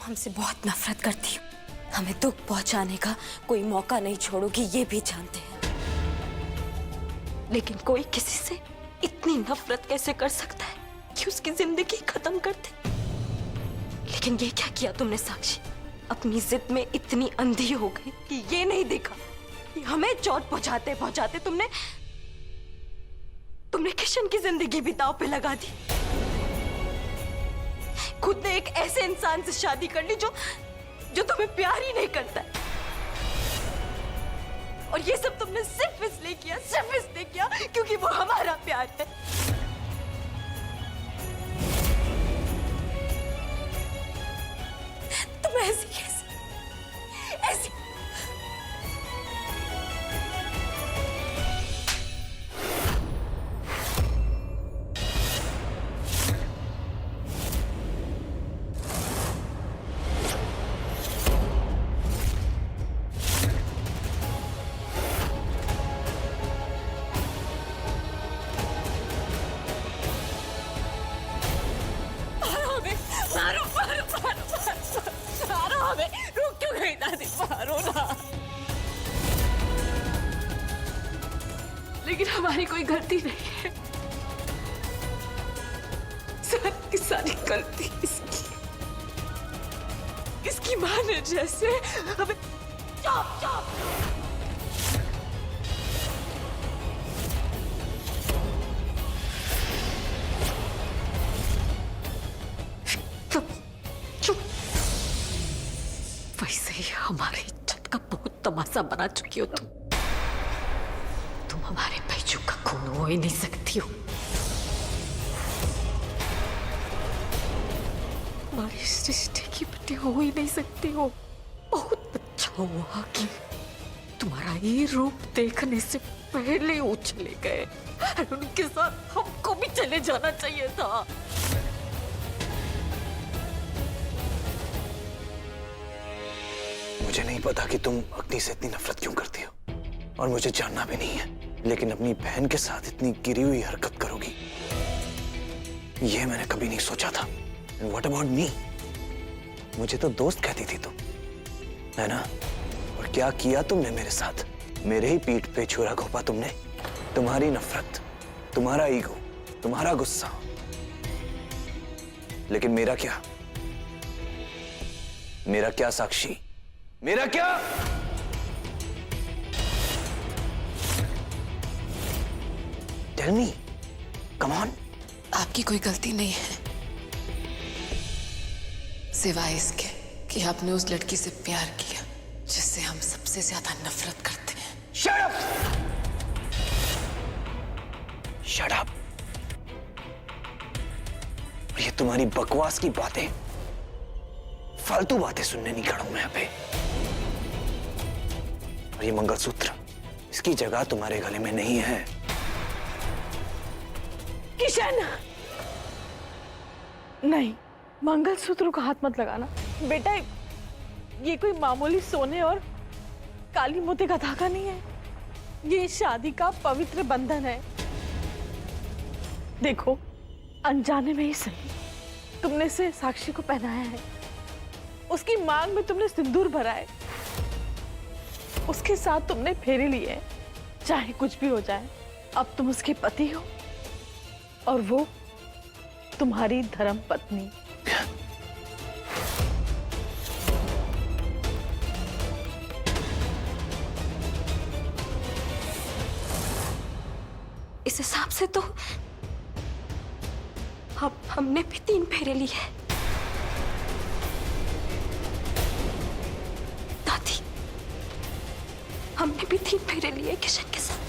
हमसे बहुत नफरत करती हो। हमें दुख पहुंचाने का कोई मौका नहीं छोड़ोगी, ये भी जानते हैं। लेकिन कोई किसी से इतनी नफरत कैसे कर सकता है कि उसकी जिंदगी खत्म कर दे? लेकिन ये क्या किया तुमने साक्षी? अपनी जिद में इतनी अंधी हो गई कि ये नहीं देखा कि हमें चोट पहुंचाते पहुंचाते तुमने किशन की जिंदगी भी दांव पे लगा दी। खुद ने एक ऐसे इंसान से शादी कर ली जो तुम्हें प्यार ही नहीं करता है। और ये सब तुमने सिर्फ इसलिए किया क्योंकि वो हमारा प्यार है। तुम ऐसी मारो हमें, रुक क्यों गई दादी? मारो ना। लेकिन हमारी कोई गलती नहीं है, सारी की सारी गलती इसकी मां ने जैसे हमें। चुप। वैसे ही हमारी इज्जत का बहुत तमाशा बना चुकी हो तुम हमारे भाईजू का खून हो ही नहीं सकती हो। हमारे रिश्ते की बेटी हो ही नहीं सकती हो। बहुत अच्छा हुआ कि तुम्हारा ये रूप देखने से पहले वो चले गए, और उनके साथ हमको भी चले जाना चाहिए था। मुझे नहीं पता कि तुम अग्नि से इतनी नफरत क्यों करती हो, और मुझे जानना भी नहीं है, लेकिन अपनी बहन के साथ इतनी गिरी हुई हरकत करोगी, ये मैंने कभी नहीं सोचा था। And what about me? मुझे तो दोस्त कहती थी तुम, है ना? और क्या किया तुमने मेरे साथ? मेरे ही पीठ पे छुरा घोंपा तुमने। तुम्हारी नफरत, तुम्हारा ईगो, तुम्हारा गुस्सा। लेकिन मेरा क्या साक्षी? मेरा क्या? Tell me, come on. आपकी कोई गलती नहीं है, सिवाय इसके कि आपने उस लड़की से प्यार किया जिससे हम सबसे ज्यादा नफरत करते हैं। Shut up! Shut up! और ये तुम्हारी बकवास की बातें, फालतू बातें सुनने नहीं खड़ा हूं मैं यहाँ पे। और ये मंगलसूत्र, इसकी जगह तुम्हारे गले में नहीं है। किशन, नहीं, मंगलसूत्र को हाथ मत लगाना बेटा। ये कोई मामूली सोने और काली मोती का धागा नहीं है, ये शादी का पवित्र बंधन है। देखो, अनजाने में ही सही तुमने इसे साक्षी को पहनाया है, उसकी मांग में तुमने सिंदूर भरा है, उसके साथ तुमने फेरे लिए है। चाहे कुछ भी हो जाए, अब तुम उसके पति हो और वो तुम्हारी धर्म पत्नी। इस हिसाब से तो हमने भी 3 फेरे लिए हैं। दादी, हमने भी 3 फेरे लिए किशन के साथ।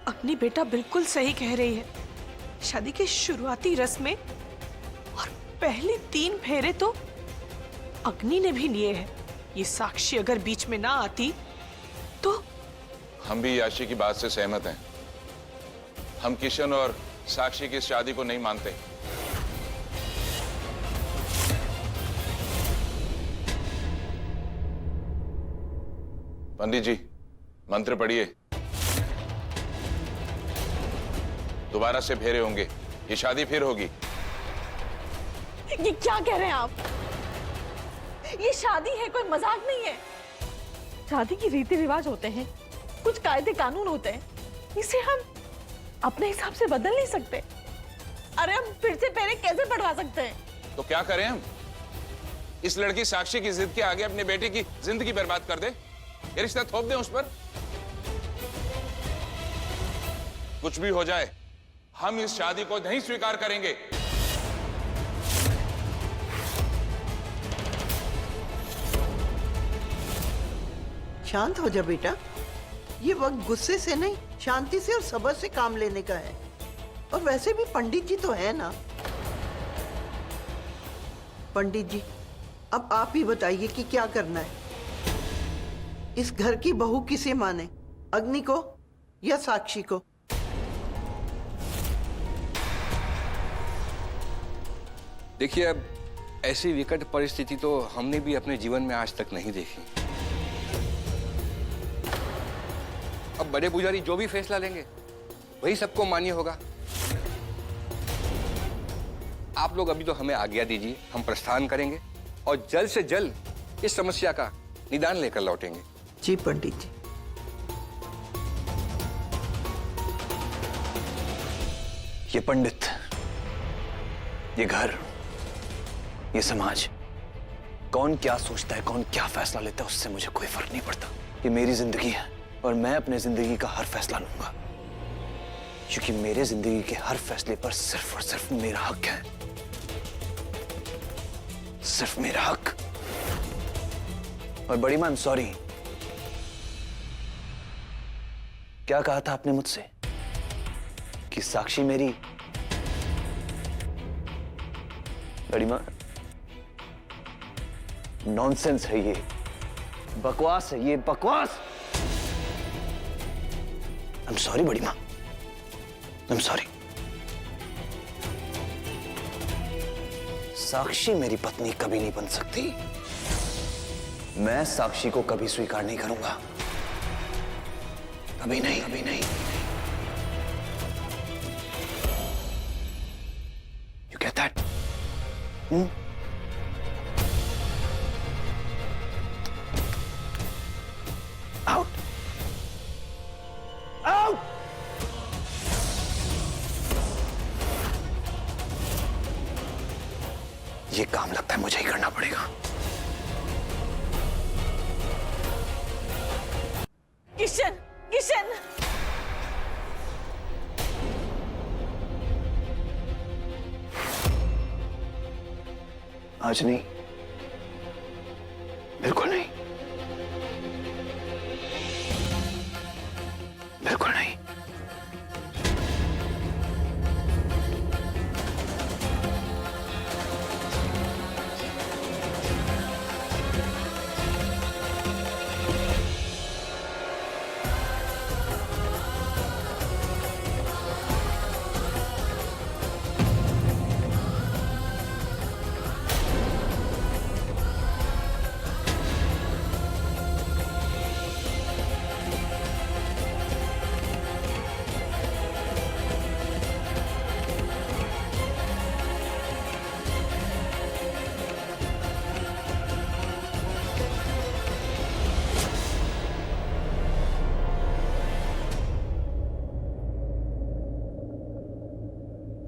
अपनी बेटा बिल्कुल सही कह रही है। शादी के शुरुआती रस्म में और पहले 3 फेरे तो अग्नि ने भी लिए हैं। ये साक्षी अगर बीच में ना आती तो। हम भी याशी की बात से सहमत हैं। हम किशन और साक्षी की शादी को नहीं मानते। पंडित जी, मंत्र पढ़िए। दोबारा से फेरे होंगे, ये शादी फिर होगी। ये क्या कह रहे हैं आप? ये शादी है, कोई मजाक नहीं है। शादी की रीति रिवाज होते हैं, कुछ कायदे कानून होते हैं, इसे हम अपने हिसाब से बदल नहीं सकते। अरे हम फिर से पहले कैसे पढ़वा सकते हैं? तो क्या करें हम? इस लड़की साक्षी की जिद के आगे अपने बेटे की जिंदगी बर्बाद कर दे? ये रिश्ता थोप दें उस पर? कुछ भी हो जाए, हम इस शादी को नहीं स्वीकार करेंगे। शांत हो जा बेटा। ये वक्त गुस्से से नहीं, शांति से और सब्र से काम लेने का है। और वैसे भी पंडित जी तो है ना। पंडित जी, अब आप ही बताइए कि क्या करना है। इस घर की बहू किसे माने, अग्नि को या साक्षी को? देखिए, अब ऐसी विकट परिस्थिति तो हमने भी अपने जीवन में आज तक नहीं देखी। अब बड़े पुजारी जो भी फैसला लेंगे वही सबको मान्य होगा। आप लोग अभी तो हमें आज्ञा दीजिए, हम प्रस्थान करेंगे और जल्द से जल्द इस समस्या का निदान लेकर लौटेंगे। जी पंडित जी। ये पंडित, ये घर, ये समाज, कौन क्या सोचता है, कौन क्या फैसला लेता है, उससे मुझे कोई फर्क नहीं पड़ता। ये मेरी जिंदगी है और मैं अपने जिंदगी का हर फैसला लूंगा, क्योंकि मेरे जिंदगी के हर फैसले पर सिर्फ और सिर्फ मेरा हक है। सिर्फ मेरा हक। और बड़ी मां, सॉरी, क्या कहा था आपने मुझसे कि साक्षी मेरी? बड़ी मां, नॉनसेंस है ये, बकवास है ये, बकवास। आई एम सॉरी बड़ी मां, आई एम सॉरी। साक्षी मेरी पत्नी कभी नहीं बन सकती। मैं साक्षी को कभी स्वीकार नहीं करूंगा, कभी नहीं, कभी नहीं। You get that? Out! Out! ये काम लगता है मुझे ही करना पड़ेगा। किशन, किशन, आज नहीं, बिल्कुल नहीं, बिल्कुल नहीं।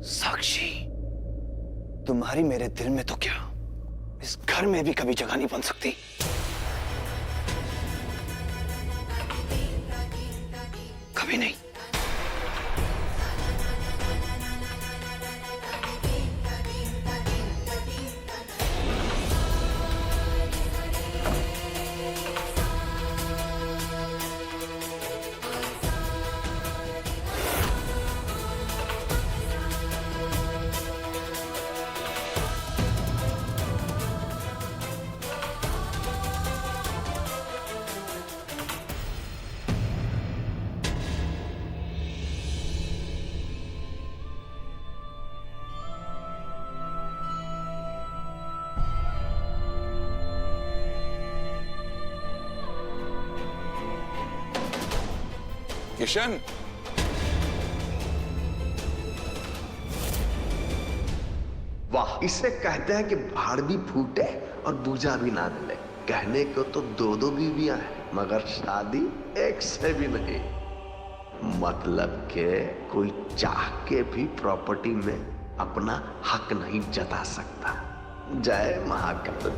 साक्षी, तुम्हारी मेरे दिल में तो क्या, इस घर में भी कभी जगह नहीं बन सकती। कभी नहीं। किशन, वाह, इसे कहते हैं कि भाड़ भी फूटे और दूजा भी ना मिले। कहने को तो दो दो बीवियां हैं, मगर शादी एक से भी नहीं। मतलब के कोई चाह के भी प्रॉपर्टी में अपना हक नहीं जता सकता। जय महाकाल।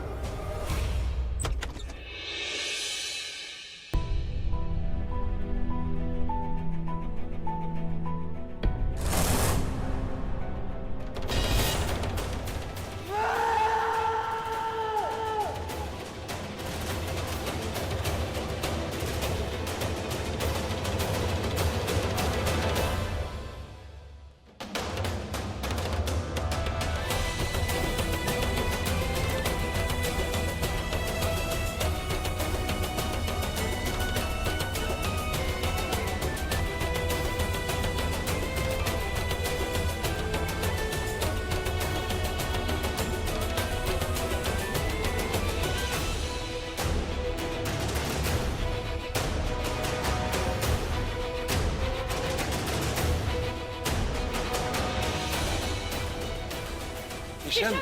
किशन,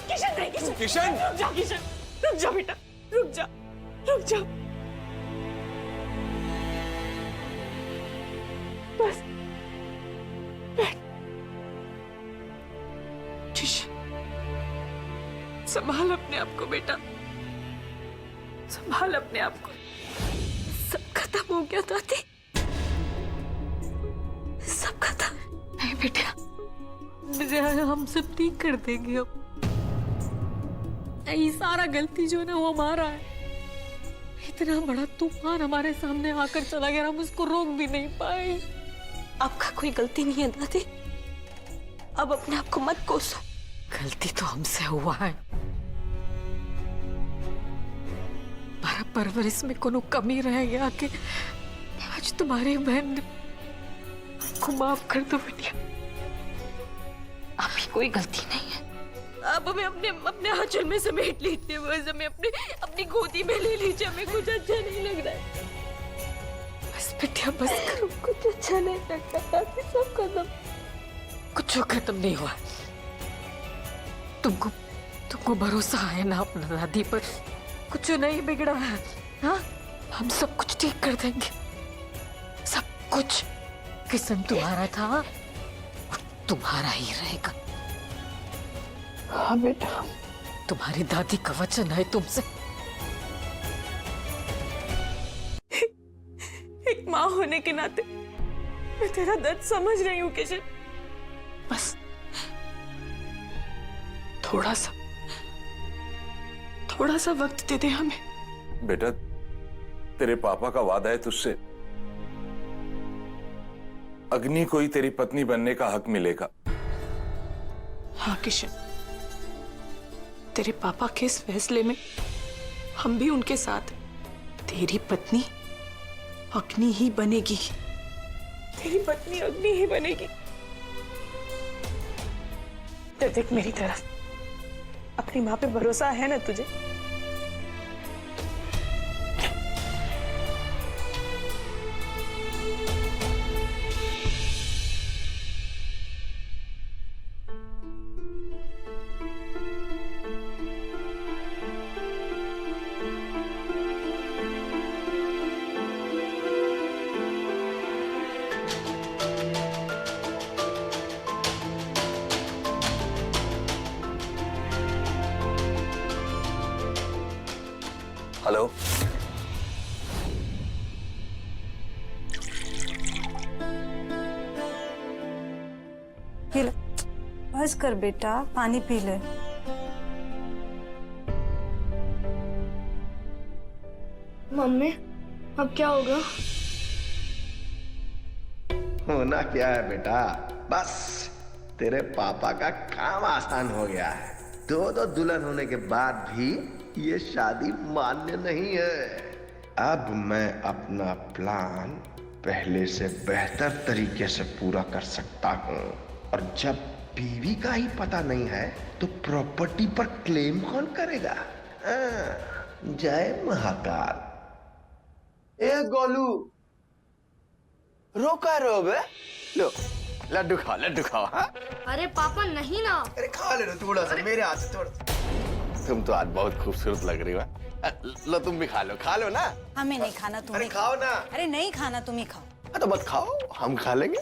किशन नहीं, किशन किशन! रुक जा, किशन रुक जा बेटा, रुक जा, रुक जा। बस बैठ। किशन, संभाल अपने आप को बेटा, संभाल अपने आप को। सब खत्म हो गया दादी, सब खत्म। नहीं बेटा, हम सब ठीक कर देंगे अब। ये सारा गलती जो है ना वो हमारा है। इतना बड़ा तूफान हमारे सामने आकर चला गया, हम उसको रोक भी नहीं पाए। आपका कोई गलती नहीं है दादी, अब अपने आप को मत कोसो। गलती तो हमसे हुआ है, हमारा परवरिश में कोनो कमी रह गया कि आज तुम्हारी बहन ने को माफ कर दो बेटिया। आपकी कोई गलती नहीं है, अब हमें अपने अपने आंचल में समेट लीजिए, बस हमें अपनी गोदी में ले लीजिए, हमें कुछ अच्छा नहीं लग रहा है। बस बेटिया बस करो, कुछ अच्छा नहीं लग रहा है, सब खत्म। कुछ खत्म नहीं हुआ। तुमको भरोसा है ना अपना दादी पर? कुछ नहीं बिगड़ा है। हाँ, हम सब कुछ ठीक कर देंगे, सब कुछ। किशन तुम्हारा था और तुम्हारा ही रहेगा। हाँ बेटा, तुम्हारी दादी का वचन है तुमसे। एक माँ होने के नाते मैं तेरा दर्द समझ रही हूँ किशन। बस थोड़ा सा वक्त दे दे हमें। बेटा, तेरे पापा का वादा है तुझसे, अग्नि को ही तेरी पत्नी बनने का हक मिलेगा। हाँ किशन, तेरे पापा के इस फैसले में हम भी उनके साथ। तेरी पत्नी अग्नि ही बनेगी, तेरी पत्नी अग्नि ही बनेगी। देख मेरी तरफ, अपनी माँ पे भरोसा है ना तुझे? हेलो, बस कर बेटा, पानी पी ले। मम्मी, अब क्या होगा? होना क्या है बेटा, बस तेरे पापा का काम आसान हो गया है। दो दुल्हन होने के बाद भी ये शादी मान्य नहीं है। अब मैं अपना प्लान पहले से बेहतर तरीके से पूरा कर सकता हूँ। और जब बीवी का ही पता नहीं है तो प्रॉपर्टी पर क्लेम कौन करेगा? जय महाकाल। ए गोलू, रोका रहो बे। लो लड्डू खाओ। हाँ? अरे पापा नहीं ना। अरे खा ले थोड़ा सा मेरे हाथ से थोड़ा। तुम तो आज बहुत खूबसूरत लग रही हो। लो तुम भी खा लो ना। हमें नहीं खाना, तुम अरे खाओ ना। अरे नहीं खाना, तुम ही खाओ। तो मत खाओ, हम खा लेंगे।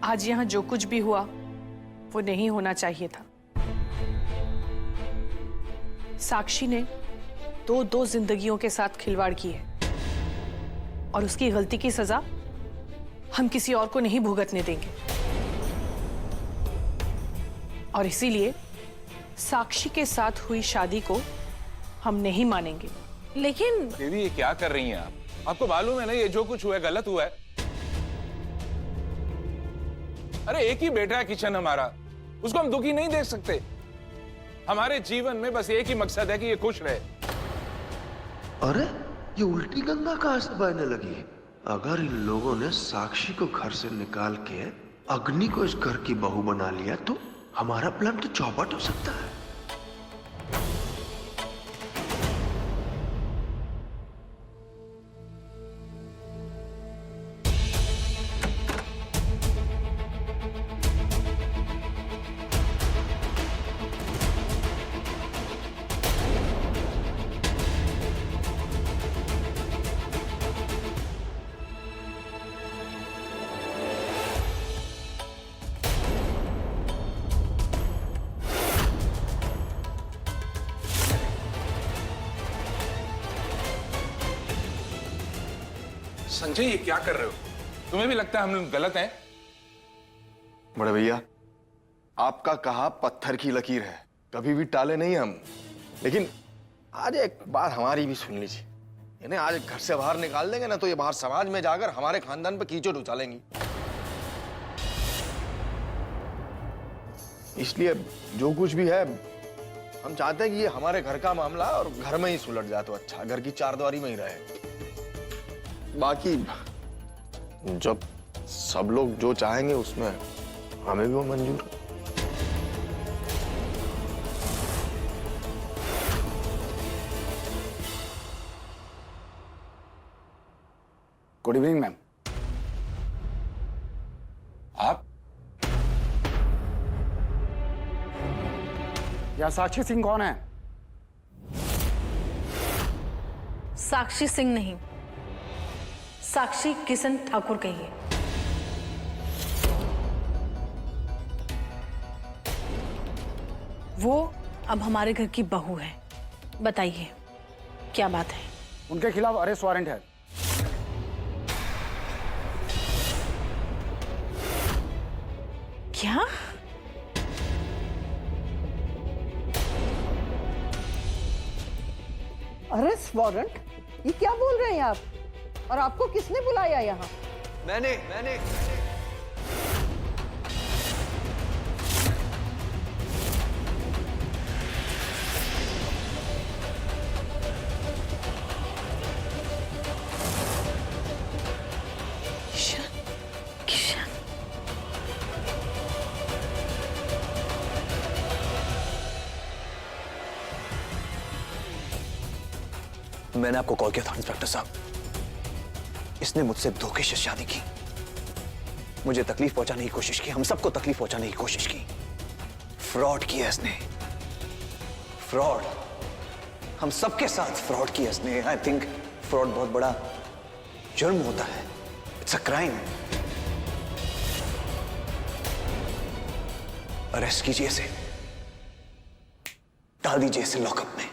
आज यहाँ जो कुछ भी हुआ वो नहीं होना चाहिए था। साक्षी ने दो जिंदगियों के साथ खिलवाड़ की है और उसकी गलती की सजा हम किसी और को नहीं भुगतने देंगे। और इसीलिए साक्षी के साथ हुई शादी को हम नहीं मानेंगे। लेकिन दीदी ये क्या कर रही हैं आप? आपको मालूम है ना ये जो कुछ हुआ है गलत हुआ है। अरे एक ही बेटा है किशन हमारा, उसको हम दुखी नहीं देख सकते। हमारे जीवन में बस एक ही मकसद है कि ये खुश रहे। अरे ये उल्टी गंगा कहां से बहने लगी? अगर इन लोगों ने साक्षी को घर से निकाल के अग्नि को इस घर की बहू बना लिया तो हमारा प्लान तो चौपट हो सकता है। संजय ये क्या कर रहे हो? तुम्हें भी लगता है हम लोग गलत हैं? बड़े भैया आपका कहा पत्थर की लकीर है, कभी भी टाले नहीं हम। लेकिन आज एक बात हमारी भी सुन लीजिए। इन्हें आज घर से बाहर निकाल देंगे ना तो ये बाहर समाज में जाकर हमारे खानदान पे कीचड़ उछालेंगी। इसलिए जो कुछ भी है हम चाहते हैं कि ये हमारे घर का मामला और घर में ही सुलझ जाए तो अच्छा, घर की चारदीवारी में ही रहे। बाकी जब सब लोग जो चाहेंगे उसमें हमें भी वो मंजूर है। Good evening ma'am. आप यह साक्षी सिंह कौन है? साक्षी सिंह नहीं, साक्षी किशन ठाकुर कहिए। वो अब हमारे घर की बहू है। बताइए क्या बात है? उनके खिलाफ अरेस्ट वारंट है। क्या? Arrest warrant? ये क्या बोल रहे हैं आप? और आपको किसने बुलाया यहाँ? मैंने किशन, मैंने आपको कॉल किया था इंस्पेक्टर साहब। इसने मुझसे धोखे से शादी की, मुझे तकलीफ पहुंचाने की कोशिश की, हम सबको तकलीफ पहुंचाने की कोशिश की। फ्रॉड किया इसने, फ्रॉड। हम सबके साथ फ्रॉड किया इसने। आई थिंक फ्रॉड बहुत बड़ा जुर्म होता है। It's a crime. अरेस्ट कीजिए इसे, डाल दीजिए इसे लॉकअप में।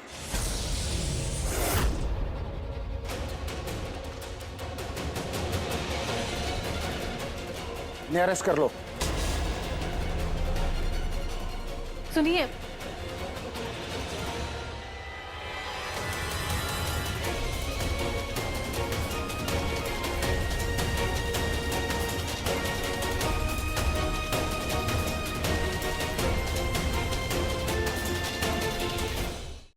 अरेस्ट कर लो। सुनिए,